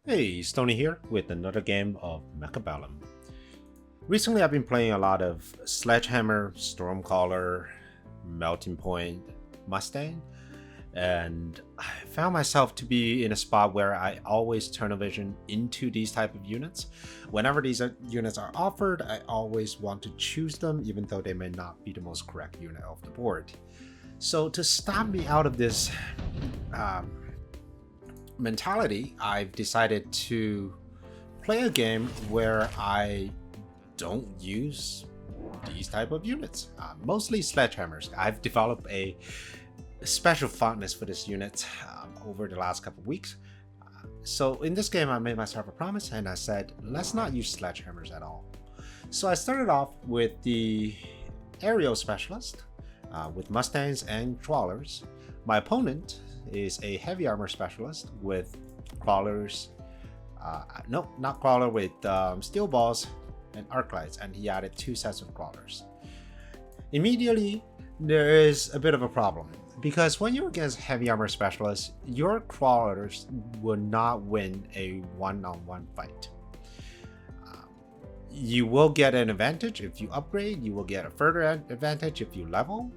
Hey, Stoney here with another game of Mechabellum. Recently I've been playing a lot of Sledgehammer, Stormcaller, Melting Point, Mustang, and I found myself to be in a spot where I always turn a vision into these type of units. Whenever these units are offered, I always want to choose them even though they may not be the most correct unit of the board. So to stop me out of this mentality, I've decided to play a game where I don't use these type of units, mostly Sledgehammers. I've developed a special fondness for this unit over the last couple of weeks. So in this game, I made myself a promise and I said, let's not use Sledgehammers at all. So I started off with the aerial specialist with Mustangs and Crawlers. My opponent is a heavy armor specialist with crawlers, no, not crawler, with steel balls and arc lights, and he added 2 sets of crawlers. Immediately, there is a bit of a problem because when you're against heavy armor specialists, your crawlers will not win a one-on-one fight. You will get an advantage if you upgrade, you will get a further advantage if you level,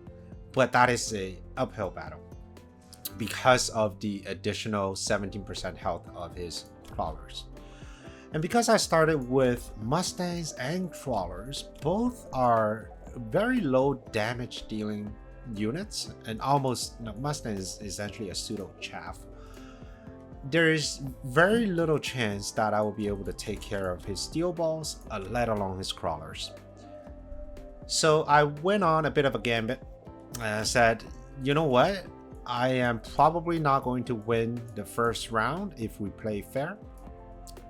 but that is a uphill battle because of the additional 17% health of his crawlers. And because I started with Mustangs and Crawlers, both are very low damage dealing units, and Mustang is essentially a pseudo chaff. There is very little chance that I will be able to take care of his steel balls, let alone his crawlers. So I went on a bit of a gambit and I said, you know what? I am probably not going to win the first round if we play fair.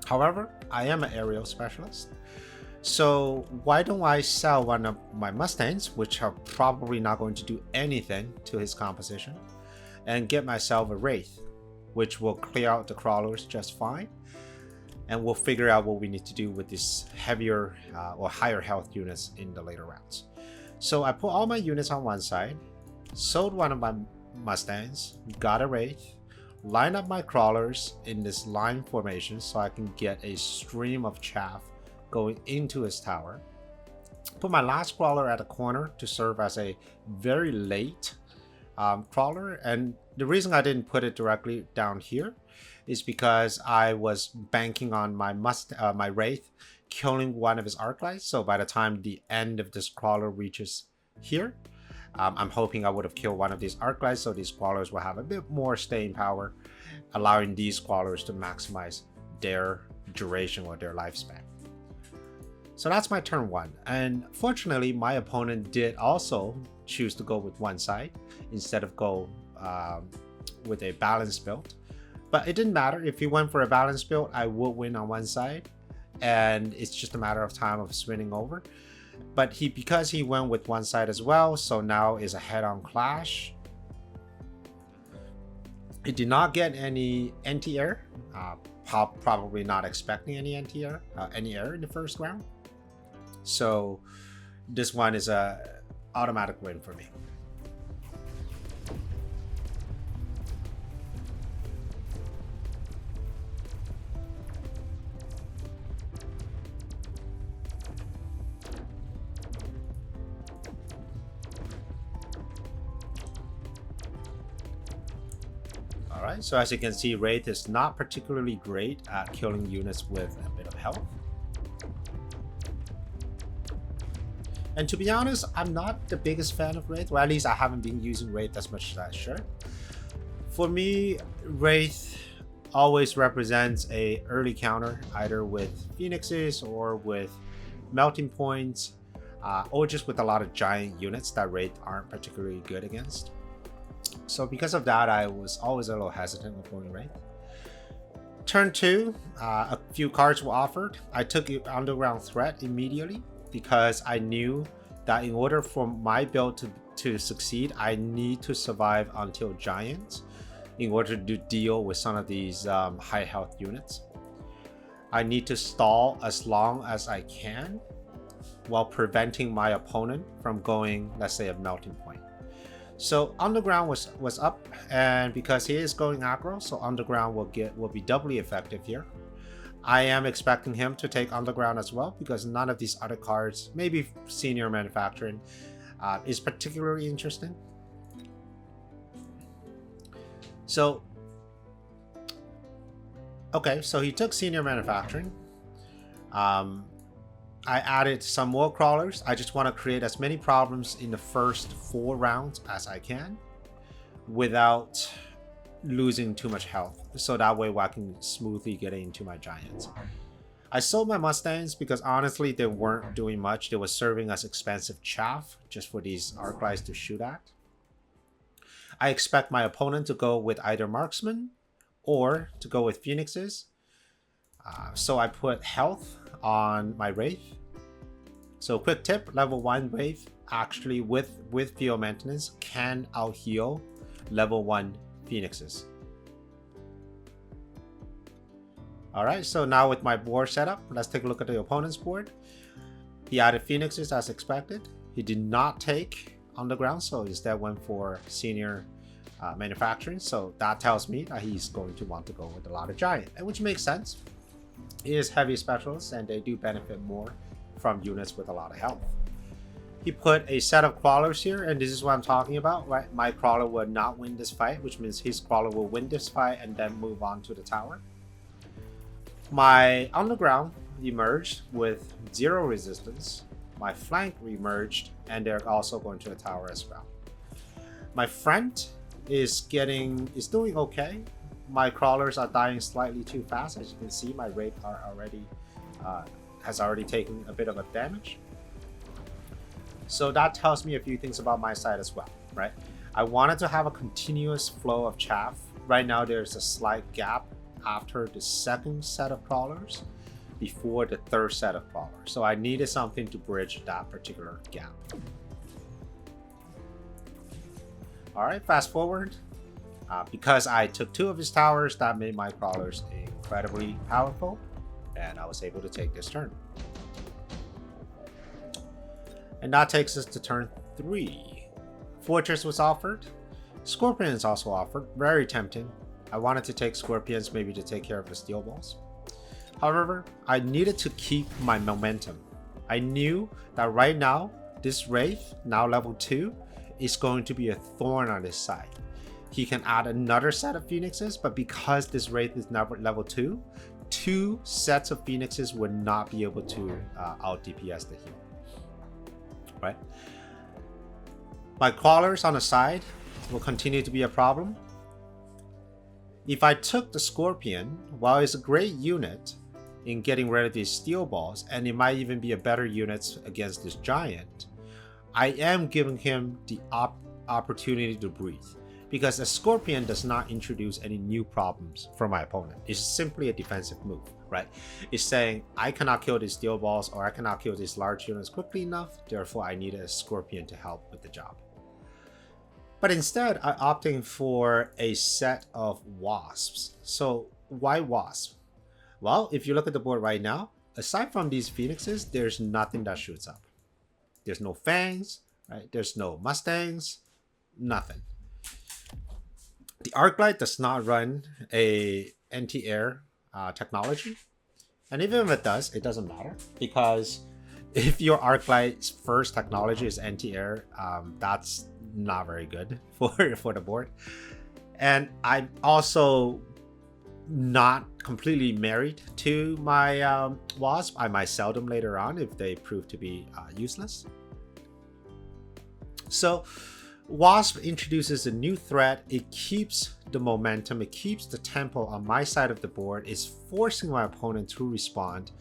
However, I am an aerial specialist. So why don't I sell one of my Mustangs, which are probably not going to do anything to his composition, and get myself a Wraith, which will clear out the crawlers just fine. And we'll figure out what we need to do with these heavier or higher health units in the later rounds. So I put all my units on one side, sold one of my Mustangs, got a Wraith, line up my crawlers in this line formation so I can get a stream of chaff going into his tower. Put my last crawler at the corner to serve as a very late crawler, and the reason I didn't put it directly down here is because I was banking on my my Wraith killing one of his arc lights, so by the time the end of this crawler reaches here, I'm hoping I would have killed one of these arc lights, so these crawlers will have a bit more staying power, allowing these crawlers to maximize their duration or their lifespan. So that's my turn 1, and fortunately my opponent did also choose to go with one side instead of go with a balanced build. But it didn't matter. If he went for a balanced build, I would win on one side, and it's just a matter of time of swinging over. But because he went with one side as well, so now is a head-on clash. He did not get any anti-air, probably not expecting any anti-air, any air in the first round. So this one is a automatic win for me. Alright, so as you can see, Wraith is not particularly great at killing units with a bit of health. And to be honest, I'm not the biggest fan of Wraith, or at least I haven't been using Wraith as much as I should. For me, Wraith always represents a early counter, either with Phoenixes or with Melting Points, or just with a lot of giant units that Wraith aren't particularly good against. So because of that, I was always a little hesitant with going Wraith. Turn 2, a few cards were offered. I took Underground Threat immediately because I knew that in order for my build to succeed, I need to survive until Giant in order to deal with some of these high health units. I need to stall as long as I can while preventing my opponent from going, let's say, a Melting Point. So Underground was up, and because he is going aggro, so Underground will be doubly effective here. I am expecting him to take underground as well, because none of these other cards, maybe senior manufacturing, is particularly interesting. So, okay, so he took senior manufacturing. I added some more crawlers. I just want to create as many problems in the first 4 rounds as I can without losing too much health, so that way I can smoothly get into my giants. I sold my Mustangs because honestly they weren't doing much. They were serving as expensive chaff just for these Arclights to shoot at. I expect my opponent to go with either marksman or to go with phoenixes. So I put health on my wraith. So quick tip, level 1 wraith actually with field maintenance can out heal level 1 phoenixes. Alright, so now with my board setup, let's take a look at the opponent's board. He added phoenixes as expected. He did not take underground, so instead went for senior manufacturing. So that tells me that he's going to want to go with a lot of giant, and which makes sense. He is heavy specialists and they do benefit more from units with a lot of health. He put a set of crawlers here, and this is what I'm talking about, right? My crawler will not win this fight, which means his crawler will win this fight and then move on to the tower. My underground emerged with 0 resistance. My flank emerged, and they're also going to the tower as well. My front is doing okay. My crawlers are dying slightly too fast. As you can see, my raid has already taken a bit of a damage. So that tells me a few things about my side as well, right? I wanted to have a continuous flow of chaff. Right now there's a slight gap after the second set of crawlers before the third set of crawlers. So I needed something to bridge that particular gap. All right, fast forward. Because I took 2 of his towers, that made my crawlers incredibly powerful, and I was able to take this turn. And that takes us to turn 3. Fortress was offered. Scorpions also offered. Very tempting. I wanted to take Scorpions maybe to take care of the steel balls. However, I needed to keep my momentum. I knew that right now, this Wraith, now level 2, is going to be a thorn on his side. He can add another set of Phoenixes, but because this Wraith is now level 2, 2 sets of Phoenixes would not be able to out DPS the heal. Right? My crawlers on the side will continue to be a problem. If I took the Scorpion, while it's a great unit in getting rid of these steel balls, and it might even be a better unit against this giant, I am giving him the opportunity to breathe, because a Scorpion does not introduce any new problems for my opponent. It's simply a defensive move, right? It's saying I cannot kill these steel balls, or I cannot kill these large units quickly enough, therefore I need a Scorpion to help with the job. But instead, I'm opting for a set of wasps. So why wasp? Well, if you look at the board right now, aside from these phoenixes, there's nothing that shoots up. There's no fangs, right? There's no mustangs, nothing. The Arclight does not run a anti-air technology. And even if it does, it doesn't matter, because if your Arclight's first technology is anti-air, that's not very good for the board. And I'm also not completely married to my wasp. I might sell them later on if they prove to be useless. So wasp introduces a new threat. It keeps the momentum, it keeps the tempo on my side of the board. It's forcing my opponent to respond,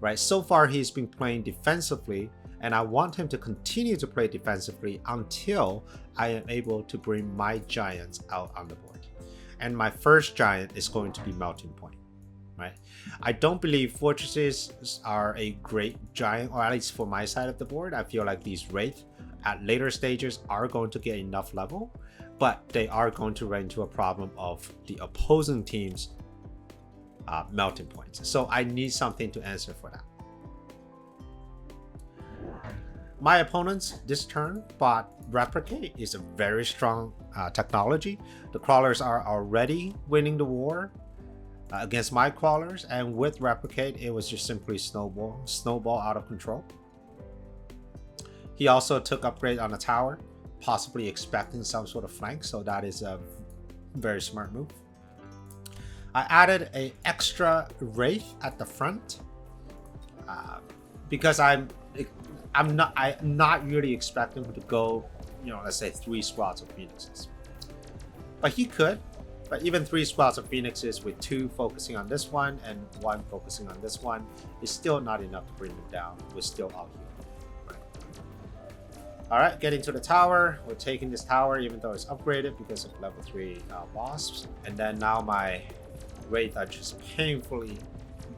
right? So far he's been playing defensively, and I want him to continue to play defensively until I am able to bring my giants out on the board. And my first giant is going to be Melting Point, right? I don't believe fortresses are a great giant, or at least for my side of the board. I feel like these Wraith at later stages are going to get enough level, but they are going to run into a problem of the opposing team's melting points. So I need something to answer for that. My opponents this turn bought Replicate. Is a very strong technology. The crawlers are already winning the war. against my crawlers, and with replicate it was just simply snowball out of control. He also took upgrade on the tower, possibly expecting some sort of flank, so that is a very smart move. I added a extra wraith at the front because I'm not really expecting him to go, let's say 3 squads of phoenixes, but he could. But even 3 squads of phoenixes with 2 focusing on this one and 1 focusing on this one is still not enough to bring them down. We're still out here. Alright, getting to the tower. We're taking this tower even though it's upgraded because of level 3 wasps. And then now my wraith are just painfully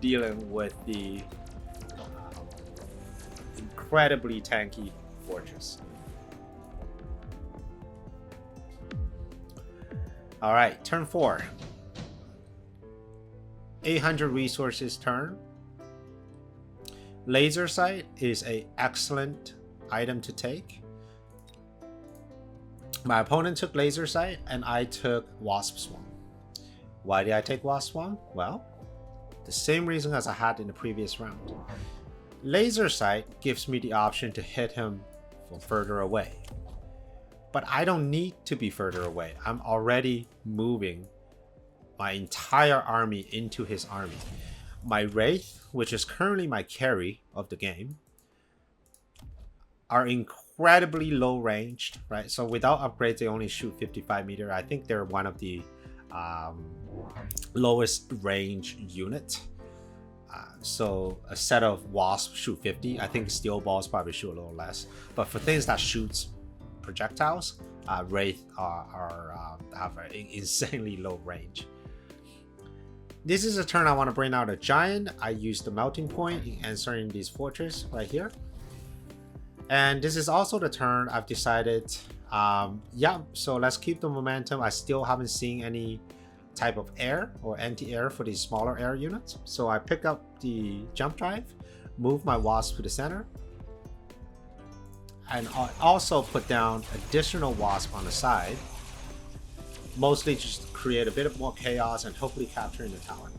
dealing with the incredibly tanky fortress. Alright, turn 4. 800 resources turn. Laser sight is an excellent item to take. My opponent took laser sight and I took wasp swarm. Why did I take wasp swarm? Well, the same reason as I had in the previous round. Laser sight gives me the option to hit him from further away. But I don't need to be further away. I'm already moving my entire army into his army. My wraith, which is currently my carry of the game, are incredibly low ranged, right? So without upgrades, they only shoot 55 meter. I think they're one of the lowest range units. So a set of wasps shoot 50. I think steel balls probably shoot a little less. But for things that shoots projectiles, wraith have an insanely low range. This is a turn I want to bring out a giant. I use the melting point in answering these fortress right here. And this is also the turn I've decided, so let's keep the momentum. I still haven't seen any type of air or anti-air for these smaller air units. So I pick up the jump drive, move my wasp to the center, and I also put down additional wasp on the side, mostly just to create a bit of more chaos and hopefully capturing the tower.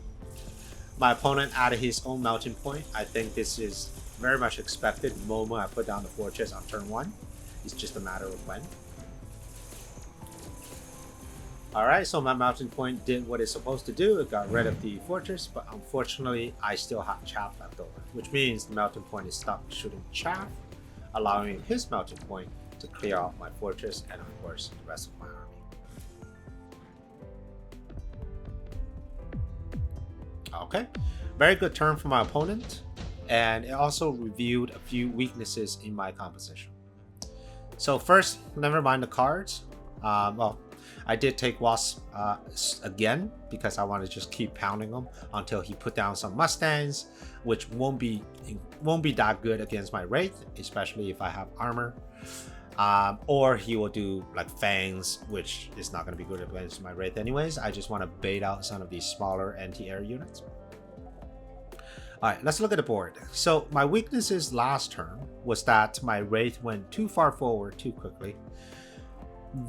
My opponent added his own melting point. I think this is very much expected the moment I put down the fortress on turn 1. It's just a matter of when. Alright, so my melting point did what it's supposed to do. It got rid of the fortress, but unfortunately I still have chaff left over, which means the melting point is stuck shooting chaff, allowing his melting point to clear out my fortress and of course the rest of my army. Okay, very good turn for my opponent, and it also revealed a few weaknesses in my composition. So first, never mind the cards. Well, I did take Wasp again because I want to just keep pounding him until he put down some Mustangs, which won't be that good against my Wraith, especially if I have armor. Or he will do like Fangs, which is not going to be good against my Wraith anyways. I just want to bait out some of these smaller anti-air units. Alright, let's look at the board. So my weaknesses last turn was that my Wraith went too far forward too quickly.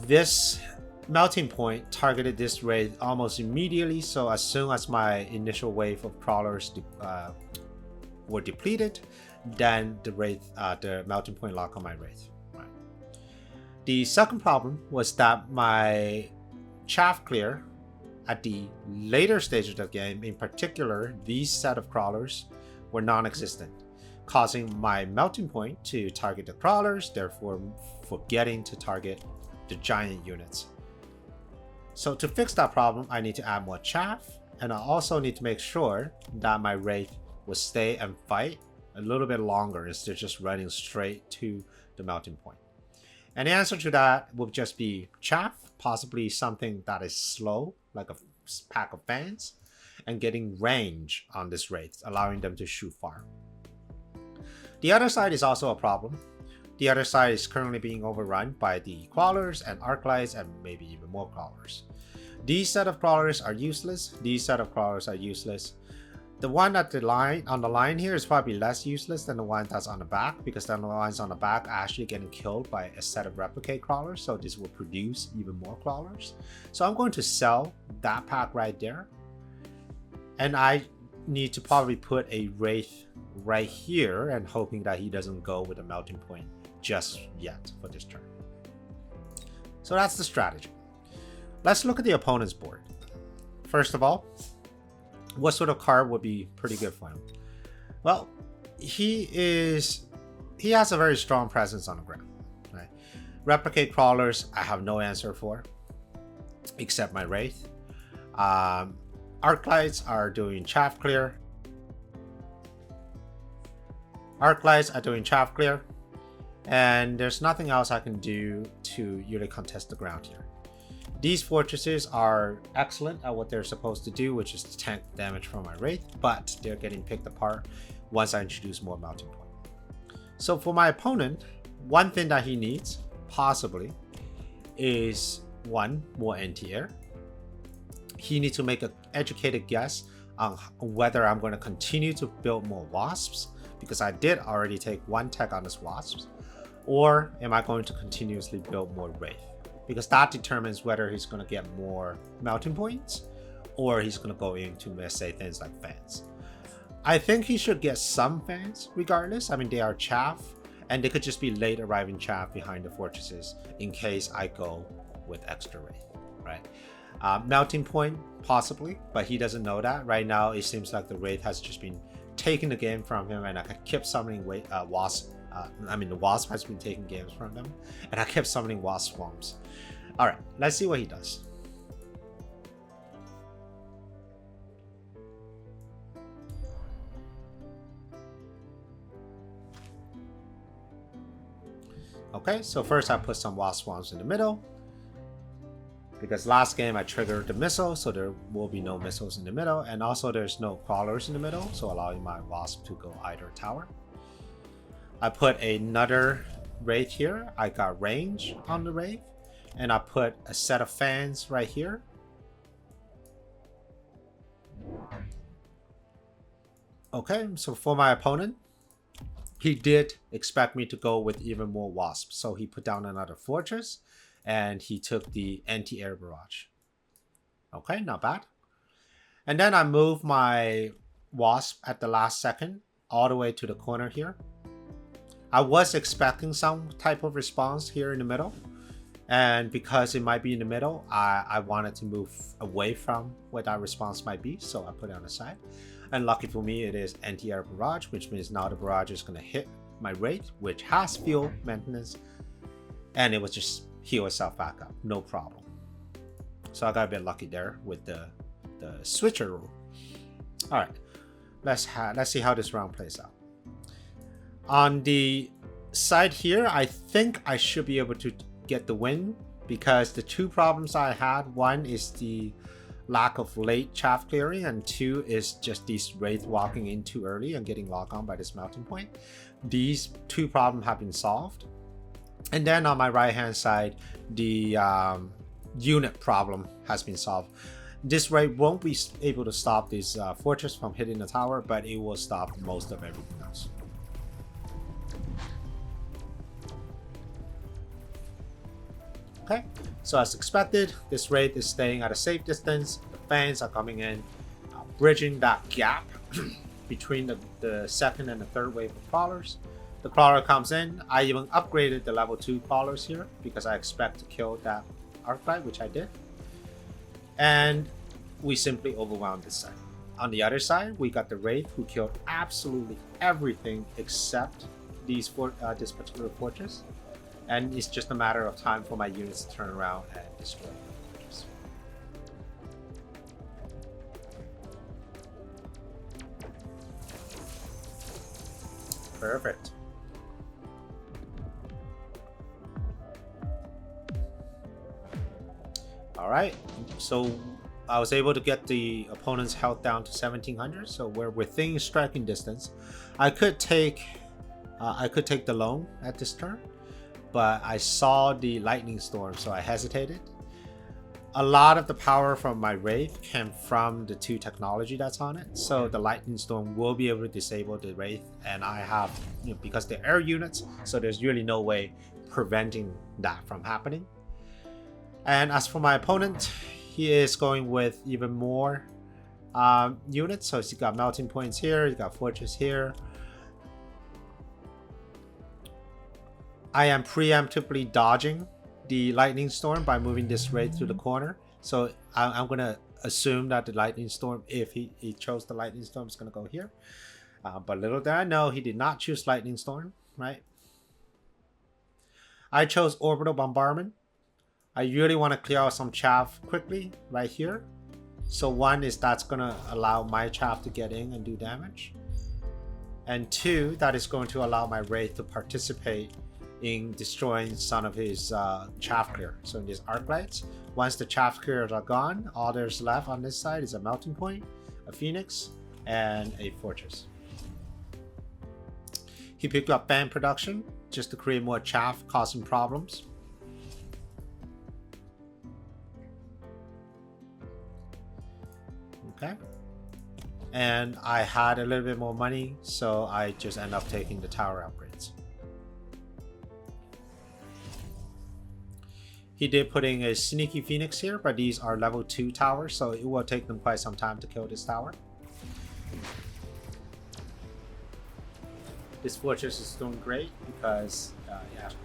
This melting point targeted this Wraith almost immediately, so as soon as my initial wave of crawlers were depleted, then the melting point locked on my Wraith. Right. The second problem was that my chaff clear at the later stage of the game, in particular these set of crawlers, were non-existent, causing my melting point to target the crawlers, therefore forgetting to target the giant units. So to fix that problem, I need to add more chaff, and I also need to make sure that my Wraith will stay and fight a little bit longer instead of just running straight to the melting point. And the answer to that would just be chaff, possibly something that is slow, like a pack of fans, and getting range on this Wraith, allowing them to shoot far. The other side is also a problem. The other side is currently being overrun by the crawlers and arclights and maybe even more crawlers. These set of crawlers are useless. These set of crawlers are useless. The one at the line on the line here is probably less useless than the one that's on the back, because then the ones on the back are actually getting killed by a set of replicate crawlers, so this will produce even more crawlers. So I'm going to sell that pack right there. And I need to probably put a Wraith right here and hoping that he doesn't go with a melting point just yet for this turn. So that's the strategy. Let's look at the opponent's board. First of all, what sort of card would be pretty good for him? Well, he has a very strong presence on the ground. Right? Replicate crawlers, I have no answer for, except my Wraith. Arclights are doing chaff clear. Arclights are doing chaff clear. And there's nothing else I can do to really contest the ground here. These fortresses are excellent at what they're supposed to do, which is to tank damage from my Wraith, but they're getting picked apart once I introduce more melting point. So for my opponent, one thing that he needs, possibly, is one, more anti-air. He needs to make an educated guess on whether I'm going to continue to build more wasps, because I did already take one tech on this wasps, or am I going to continuously build more Wraith? Because that determines whether he's going to get more melting points or he's going to go into, let's say, things like fans. I think he should get some fans regardless. I mean, they are chaff, and they could just be late arriving chaff behind the fortresses in case I go with extra Wraith, right? Melting point, possibly, but he doesn't know that. Right now, it seems like the Wraith has just been taking the game from him, and I kept summoning wasp. The wasp has been taking games from them, and I kept summoning wasp swarms. All right, let's see what he does. Okay, so first I put some wasp swarms in the middle, because last game I triggered the missile, so there will be no missiles in the middle, and also there's no crawlers in the middle, so allowing my wasp to go either tower. I put another Wraith here. I got range on the Wraith, and I put a set of fans right here. Okay, so for my opponent, he did expect me to go with even more wasps, so he put down another fortress, and he took the anti-air barrage. Okay, not bad. And then I moved my wasp at the last second all the way to the corner here. I was expecting some type of response here in the middle, and because it might be in the middle, I wanted to move away from where that response might be, so I put it on the side. And lucky for me, it is anti-air barrage, which means now the barrage is going to hit my Wraith, which has fuel maintenance, and it will just heal itself back up, no problem. So I got a bit lucky there with the switcher rule. All right, let's see how this round plays out. On the side here, I think I should be able to get the win, because the two problems I had, one is the lack of late chaff clearing, and two is just these Wraith walking in too early and getting locked on by this melting point. These two problems have been solved. And then on my right hand side, the unit problem has been solved. This Wraith won't be able to stop this fortress from hitting the tower, but it will stop most of everything else. Okay, so as expected, this Wraith is staying at a safe distance. The fans are coming in, bridging that gap between the second and the third wave of crawlers. The crawler comes in. I even upgraded the level 2 crawlers here because I expect to kill that Arclight, which I did. And we simply overwhelmed this side. On the other side, we got the Wraith, who killed absolutely everything except this particular fortress. And it's just a matter of time for my units to turn around and destroy the fortress. Perfect. All right, so I was able to get the opponent's health down to 1700, so we're within striking distance. I could take the loan at this turn, but I saw the lightning storm, so I hesitated. A lot of the power from my Wraith came from the 2 technology that's on it, so the lightning storm will be able to disable the Wraith, and I have, because they're air units, so there's really no way preventing that from happening. And as for my opponent, he is going with even more units. So you got melting points here, you got fortress here. I am preemptively dodging the lightning storm by moving this right through the corner. So I'm gonna assume that the lightning storm, if he chose the lightning storm, is gonna go here. But little did I know, he did not choose lightning storm, right? I chose orbital bombardment. I really want to clear out some chaff quickly right here. So one is that's gonna allow my chaff to get in and do damage. And two, that is going to allow my wraith to participate in destroying some of his chaff clear. So in these arc lights, once the chaff clears are gone, all there's left on this side is a melting point, a phoenix, and a fortress. He picked up fan production just to create more chaff, causing problems. Okay. And I had a little bit more money, so I just end up taking the tower upgrades. He did put in a sneaky phoenix here, but these are level 2 towers, so it will take them quite some time to kill this tower. This fortress is doing great because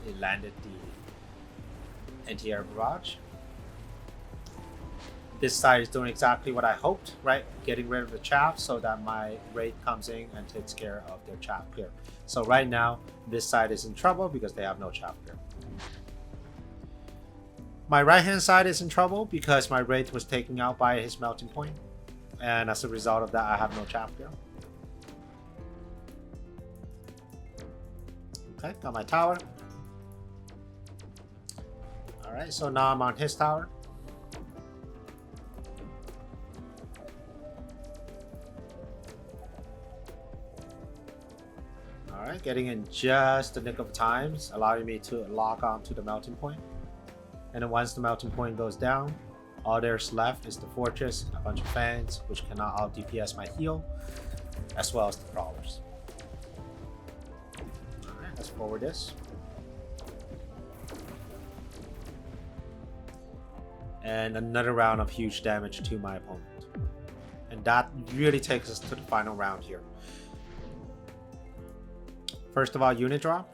it landed the anti-air barrage. This side is doing exactly what I hoped, right? Getting rid of the chaff so that my raid comes in and takes care of their chaff clear. So right now, this side is in trouble because they have no chaff clear. My right hand side is in trouble because my raid was taken out by his melting point. And as a result of that, I have no chaff clear. Okay, got my tower. Alright, so now I'm on his tower. Alright, getting in just the nick of time, allowing me to lock onto the melting point. And then once the melting point goes down, all there's left is the fortress, a bunch of fans, which cannot out DPS my heal, as well as the crawlers. Alright, let's forward this. And another round of huge damage to my opponent. And that really takes us to the final round here. First of all, unit drop.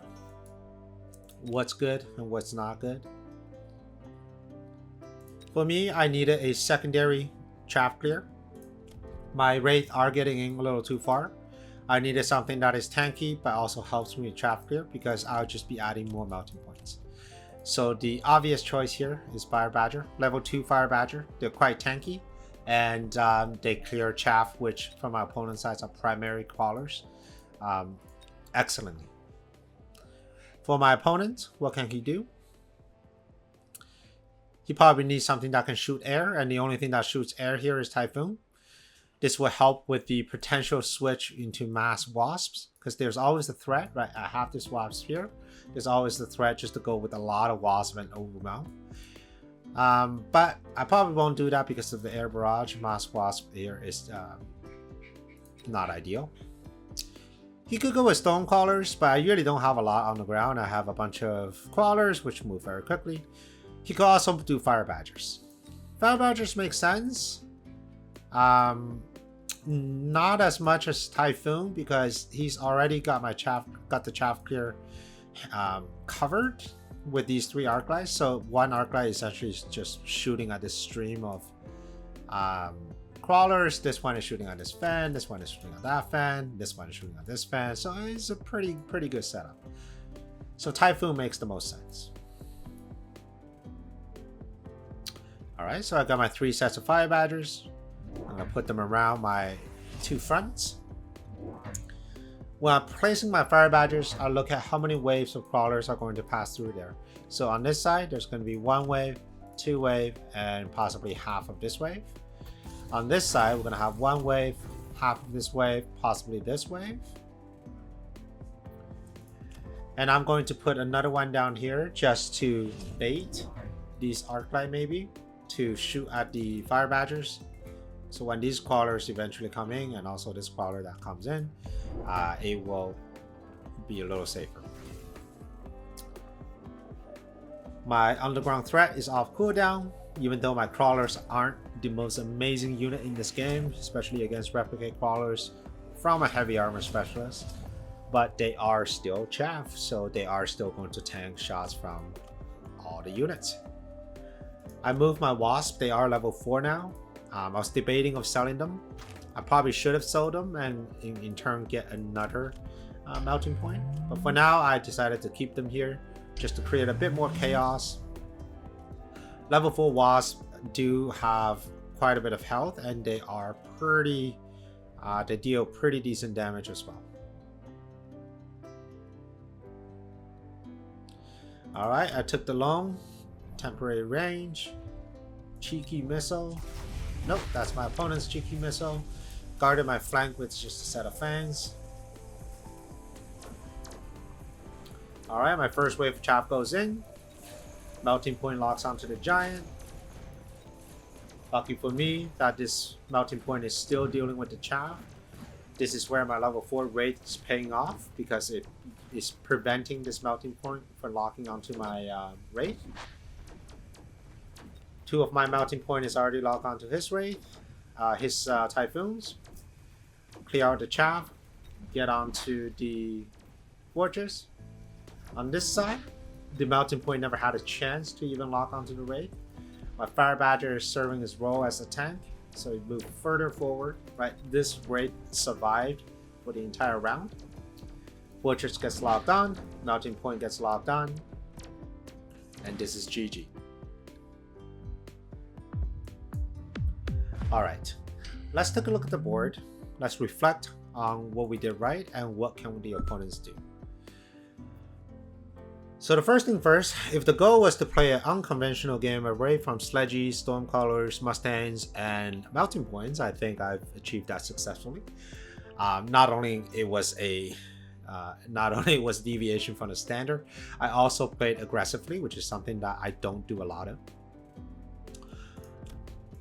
What's good and what's not good. For me, I needed a secondary chaff clear. My wraith are getting in a little too far. I needed something that is tanky but also helps me with chaff clear because I'll just be adding more melting points. So the obvious choice here is Fire Badger. Level 2 Fire Badger. They're quite tanky and they clear chaff, which from my opponent's side are primary crawlers, excellently. For my opponent, what can he do? He probably needs something that can shoot air, and the only thing that shoots air here is Typhoon. This will help with the potential switch into mass wasps, because there's always a threat, right? I have this wasp here. There's always the threat just to go with a lot of wasp and overwhelm. But I probably won't do that because of the air barrage. Mass wasp here is not ideal. He could go with stone crawlers, but I really don't have a lot on the ground. I have a bunch of crawlers, which move very quickly. He could also do Fire Badgers. Fire Badgers make sense. Not as much as Typhoon because he's already got the chaff clear covered with these 3 arc lights. So one arc light is actually just shooting at this stream of crawlers. This one is shooting at this fan. This one is shooting at that fan. This one is shooting at this fan. So it's a pretty good setup. So Typhoon makes the most sense. Alright, so I got my 3 sets of Fire Badgers. I'm going to put them around my 2 fronts. When I'm placing my Fire Badgers, I look at how many waves of crawlers are going to pass through there. So on this side, there's going to be 1 wave, 2 wave, and possibly half of this wave. On this side, we're going to have 1 wave, half of this wave, possibly this wave. And I'm going to put another one down here just to bait these arc light maybe to shoot at the Fire Badgers. So when these crawlers eventually come in, and also this crawler that comes in, it will be a little safer. My underground threat is off cooldown, even though my crawlers aren't the most amazing unit in this game, especially against replicate crawlers from a heavy armor specialist, but they are still chaff, so they are still going to tank shots from all the units. I moved my wasp. They are level 4 now. I was debating of selling them. I probably should have sold them and in turn get another melting point, but for now I decided to keep them here just to create a bit more chaos. Level 4 wasps do have quite a bit of health, and they are pretty they deal pretty decent damage as well. Alright, I took the long temporary range, cheeky missile. Nope, that's my opponent's cheeky missile. Guarded my flank with just a set of fangs. Alright, my first wave of chaff goes in. Melting point locks onto the giant. Lucky for me that this melting point is still dealing with the chaff. This is where my level 4 wraith is paying off, because it is preventing this melting point from locking onto my wraith. 2 of my melting point is already locked onto his wraith, his typhoons. Clear out the chaff, get onto the fortress. On this side, the melting point never had a chance to even lock onto the wraith. My fire badger is serving his role as a tank, so he moved further forward. Right, this wraith survived for the entire round. Fortress gets locked on, melting point gets locked on, and this is GG. Alright, let's take a look at the board. Let's reflect on what we did right and what can the opponents do. So the first thing first, if the goal was to play an unconventional game away from Sledgies, Stormcrawlers, Mustangs, and Melting Points, I think I've achieved that successfully. Not only it was deviation from the standard, I also played aggressively, which is something that I don't do a lot of.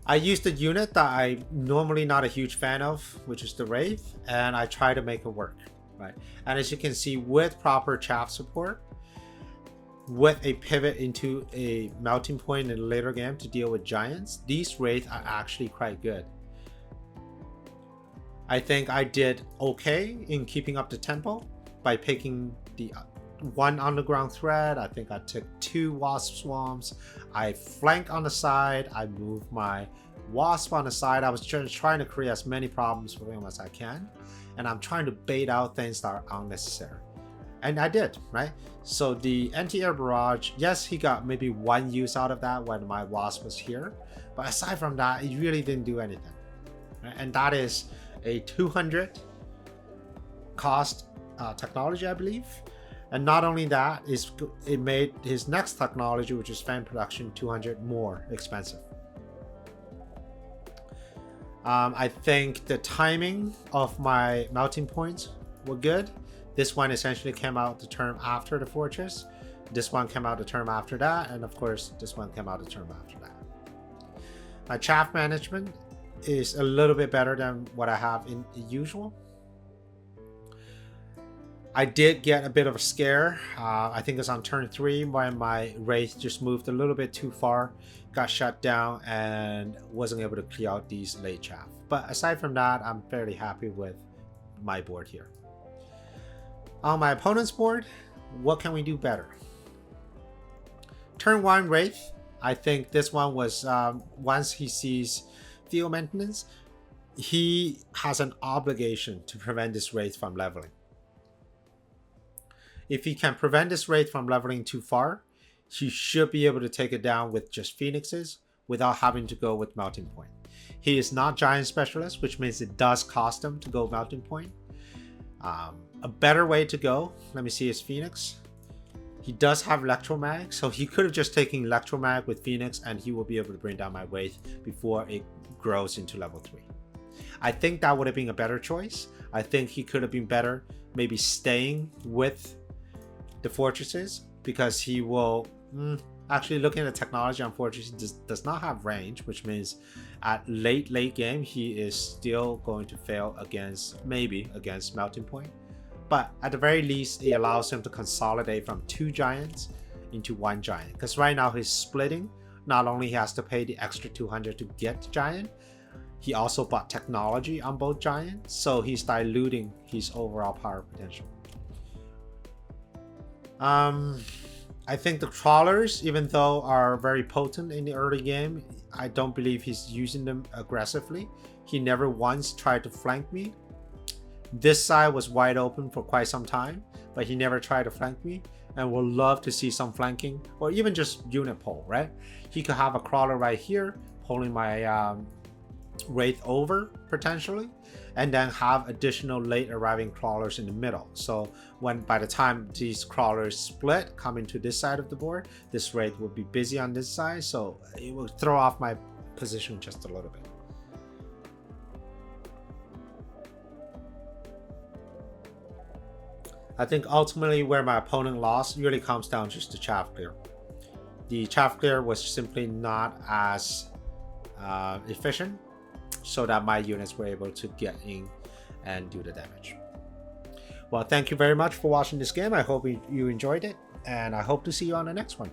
I used a unit that I'm normally not a huge fan of, which is the Wraith, and I try to make it work, right? And as you can see, with proper chaff support, with a pivot into a melting point in a later game to deal with giants, these Wraith are actually quite good. I think I did okay in keeping up the tempo by picking the 1 underground thread. I think I took 2 wasp swarms. I flank on the side. I moved my wasp on the side. I was just trying to create as many problems for them as I can, and I'm trying to bait out things that are unnecessary. And I did, right? So the anti-air barrage, yes, he got maybe 1 use out of that when my wasp was here, but aside from that, it really didn't do anything, right? And that is a 200 cost technology, I believe. And not only that, it made his next technology, which is fan production, 200 more expensive. I think the timing of my melting points were good. This one essentially came out the turn after the fortress. This one came out the turn after that. And of course, this one came out the turn after that. My chaff management is a little bit better than what I have in usual. I did get a bit of a scare. I think it's on turn 3 when my Wraith just moved a little bit too far, got shut down, and wasn't able to clear out these late chaff. But aside from that, I'm fairly happy with my board here. On my opponent's board, what can we do better? Turn 1 Wraith. I think this one was, once he sees field maintenance, he has an obligation to prevent this Wraith from leveling. If he can prevent this Wraith from leveling too far, he should be able to take it down with just Phoenixes without having to go with Melting Point. He is not Giant Specialist, which means it does cost him to go Melting Point. A better way to go, let me see his Phoenix. He does have Electromag, so he could have just taken Electromag with Phoenix and he will be able to bring down my Wraith before it grows into level 3. I think that would have been a better choice. I think he could have been better maybe staying with the fortresses, because he will actually, looking at the technology on fortresses, does not have range, which means at late game he is still going to fail against Melting Point. But at the very least, it allows him to consolidate from 2 giants into 1 giant, because right now he's splitting Not only he has to pay the extra 200 to get Giant, he also bought technology on both Giants, so he's diluting his overall power potential. I think the crawlers, even though are very potent in the early game, I don't believe he's using them aggressively. He never once tried to flank me. This side was wide open for quite some time, but he never tried to flank me, and would love to see some flanking or even just unit pull, right? He could have a crawler right here pulling my Wraith over potentially, and then have additional late arriving crawlers in the middle. So by the time these crawlers split, come into this side of the board, this Wraith will be busy on this side, so it will throw off my position just a little bit. I think ultimately where my opponent lost really comes down just to chaff clear. The chaff clear was simply not as efficient, so that my units were able to get in and do the damage. Well, thank you very much for watching this game. I hope you enjoyed it, and I hope to see you on the next one.